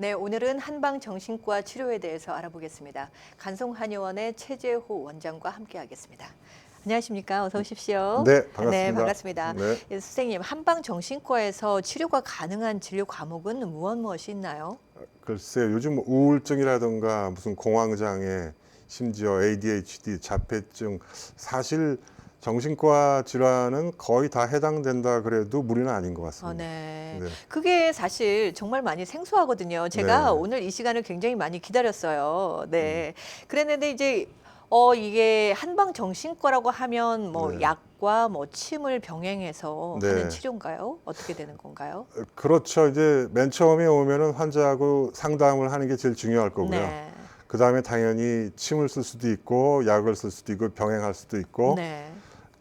네, 오늘은 한방정신과 치료에 대해서 알아보겠습니다. 간송한의원의 최재호 원장과 함께하겠습니다. 안녕하십니까? 어서 오십시오. 네, 네, 반갑습니다. 반갑습니다. 네, 예, 선생님, 한방정신과에서 치료가 가능한 진료 과목은 무엇이 있나요? 글쎄요. 요즘 우울증이라든가 무슨 공황장애, 심지어 ADHD, 자폐증, 사실 정신과 질환은 거의 다 해당된다 그래도 무리는 아닌 것 같습니다. 네. 네, 그게 사실 정말 많이 생소하거든요. 제가 네, 오늘 이 시간을 굉장히 많이 기다렸어요. 음, 네. 그랬는데 이제 이게 한방정신과라고 하면 뭐 네, 약과 뭐 침을 병행해서 하는 네. 치료인가요? 어떻게 되는 건가요? 그렇죠. 이제 맨 처음에 오면은 환자하고 상담을 하는 게 제일 중요할 거고요. 네. 그 다음에 당연히 침을 쓸 수도 있고, 약을 쓸 수도 있고, 병행할 수도 있고, 네.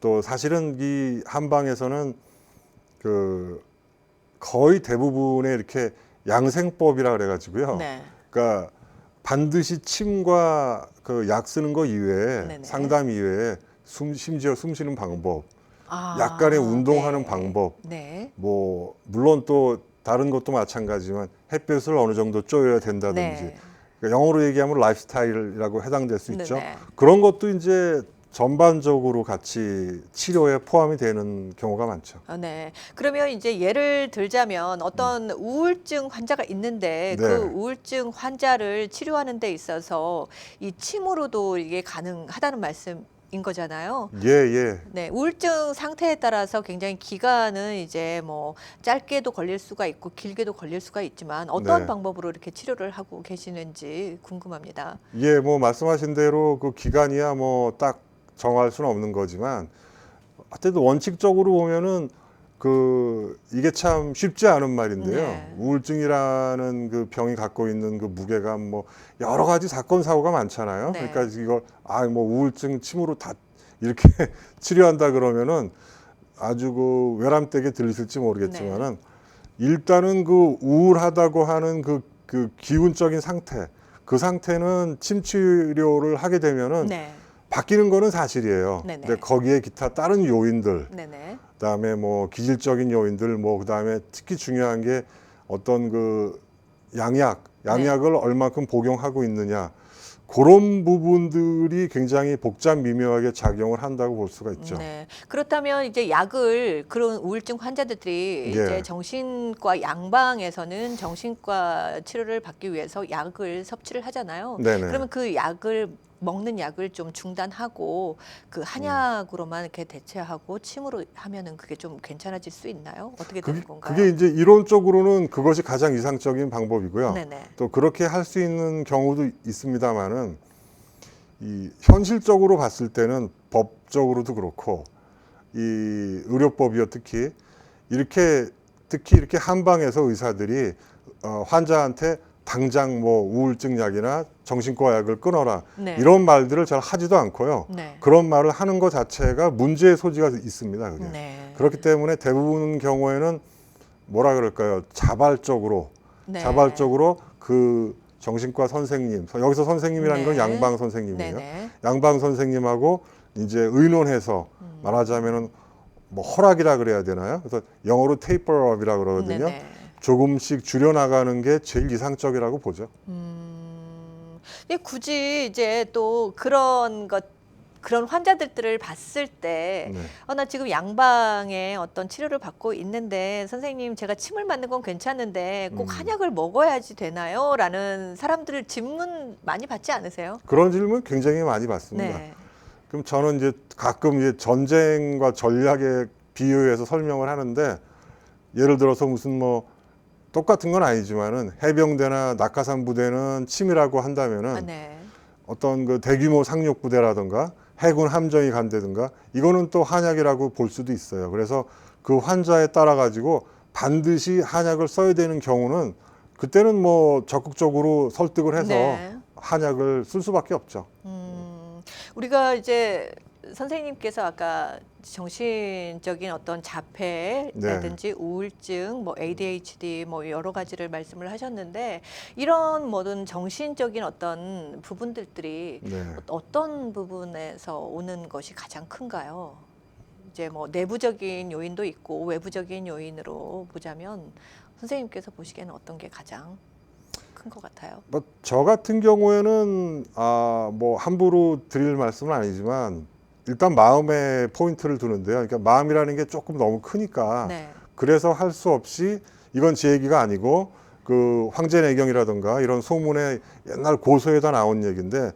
또 사실은 이 한방에서는 그 거의 대부분의 이렇게 양생법이라 그래가지고요. 네. 그러니까 반드시 침과 그 약 쓰는 거 이외에 네네. 상담 이외에 심지어 숨 쉬는 방법, 약간의 아, 운동하는 네. 방법, 네. 뭐 물론 또 다른 것도 마찬가지지만 햇볕을 어느 정도 쬐어야 된다든지, 네. 그러니까 영어로 얘기하면 라이프스타일이라고 해당될 수 있죠. 네네. 그런 것도 이제 전반적으로 같이 치료에 포함이 되는 경우가 많죠. 네. 그러면 이제 예를 들자면 어떤 우울증 환자가 있는데 그 네, 우울증 환자를 치료하는 데 있어서 이 침으로도 이게 가능하다는 말씀인 거잖아요. 예, 예. 네. 우울증 상태에 따라서 굉장히 기간은 이제 뭐 짧게도 걸릴 수가 있고 길게도 걸릴 수가 있지만 어떤 네. 방법으로 이렇게 치료를 하고 계시는지 궁금합니다. 예, 뭐 말씀하신 대로 그 기간이야 뭐 딱 정할 수는 없는 거지만 하여튼 원칙적으로 보면은 그 이게 참 쉽지 않은 말인데요. 네. 우울증이라는 그 병이 갖고 있는 그 무게감 뭐 여러 가지 사건 사고가 많잖아요. 그러니까 네. 이걸 뭐 우울증 침으로 다 이렇게 치료한다 그러면은 아주 그 외람되게 들리실지 네. 모르겠지만은 일단은 그 우울하다고 하는 그 기운적인 상태, 그 상태는 침 치료를 하게 되면은 네. 바뀌는 거는 사실이에요. 근데 네네. 거기에 기타 다른 요인들, 네네. 그다음에 뭐 기질적인 요인들, 뭐 그다음에 특히 중요한 게 어떤 그 네. 양약을 얼마큼 복용하고 있느냐. 그런 부분들이 굉장히 복잡 미묘하게 작용을 한다고 볼 수가 있죠. 네. 그렇다면 이제 약을 그런 우울증 환자들이 이제 예. 정신과 양방에서는 정신과 치료를 받기 위해서 약을 섭취를 하잖아요. 네네. 그러면 그 약을 먹는 약을 좀 중단하고 그 음. 한약으로만 이렇게 대체하고 침으로 하면은 그게 좀 괜찮아질 수 있나요? 어떻게 되는 그게 건가요? 이제 이론적으로는 그것이 가장 이상적인 방법이고요. 네네. 또 그렇게 할 수 있는 경우도 있습니다만은 이 현실적으로 봤을 때는 법적으로도 그렇고 이 의료법이요 특히 이렇게 한방에서 의사들이 환자한테 당장 뭐 우울증 약이나 정신과 약을 끊어라 네. 이런 말들을 잘 하지도 않고요. 네. 그런 말을 하는 것 자체가 문제의 소지가 있습니다. 그게. 네. 그렇기 때문에 대부분 경우에는 뭐라 그럴까요? 네. 자발적으로 그 정신과 선생님, 여기서 선생님이라는 건 네. 양방 선생님이에요. 네네. 양방 선생님하고 이제 의논해서 말하자면은 뭐 허락이라 그래야 되나요? 그래서 영어로 테이퍼업이라 그러거든요. 네네. 조금씩 줄여나가는 게 제일 이상적이라고 보죠. 굳이 이제 또 그런 환자들을 봤을 때, 네. 나 지금 양방에 어떤 치료를 받고 있는데, 선생님, 제가 침을 맞는 건 괜찮은데, 꼭 한약을 먹어야지 되나요? 라는 사람들 질문 많이 받지 않으세요? 그런 질문 굉장히 많이 받습니다. 네. 그럼 저는 이제 가끔 이제 전쟁과 전략에 비유해서 설명을 하는데 예를 들어서 무슨 뭐 똑같은 건 아니지만은 해병대나 낙하산 부대는 침이라고 아, 한다면은 네. 어떤 그 대규모 상륙 부대라든가 해군 함정이 간다든가 이거는 또 한약이라고 볼 수도 있어요. 그래서 그 환자에 따라 가지고 반드시 한약을 써야 되는 경우는 그때는 뭐 적극적으로 설득을 해서 네. 한약을 쓸 수밖에 없죠. 우리가 이제 선생님께서 아까 정신적인 어떤 네, 자폐라든지 우울증, 뭐 ADHD 뭐 여러 가지를 말씀을 하셨는데 이런 모든 정신적인 어떤 부분들이 네. 어떤 부분에서 오는 것이 가장 큰가요? 이제 뭐 내부적인 요인도 있고 외부적인 요인으로 보자면 선생님께서 보시기에는 어떤 게 가장 큰 것 같아요. 뭐 저 같은 경우에는 뭐 함부로 드릴 말씀은 아니지만 일단 마음에 포인트를 두는데요. 그러니까 마음이라는 게 조금 너무 크니까 네. 그래서 할 수 없이 이건 제 얘기가 아니고 그 황제내경이라든가 이런 소문에 옛날 고서에다 나온 얘기인데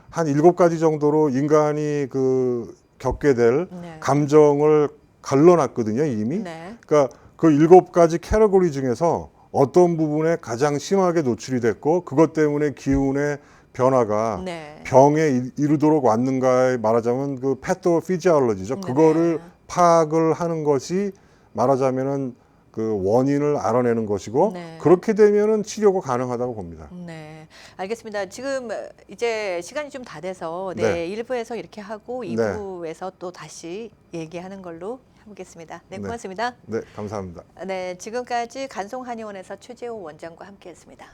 한 7가지 정도로 인간이 그 겪게 될 네. 감정을 갈라놨거든요, 이미. 네. 그러니까 그 7가지 캐러고리 중에서 어떤 부분에 가장 심하게 노출이 됐고 그것 때문에 기운의 변화가 네. 병에 이르도록 왔는가에 말하자면 그 패토피지올로지죠. 네. 그거를 파악을 하는 것이 말하자면은 그 원인을 알아내는 것이고 네. 그렇게 되면은 치료가 가능하다고 봅니다. 네, 알겠습니다. 지금 이제 시간이 좀 다 돼서 네. 1부에서 이렇게 하고 네. 2부에서 또 다시 얘기하는 걸로 해보겠습니다. 네, 네. 고맙습니다. 네, 감사합니다. 네, 지금까지 간송한의원에서 최재호 원장과 함께했습니다.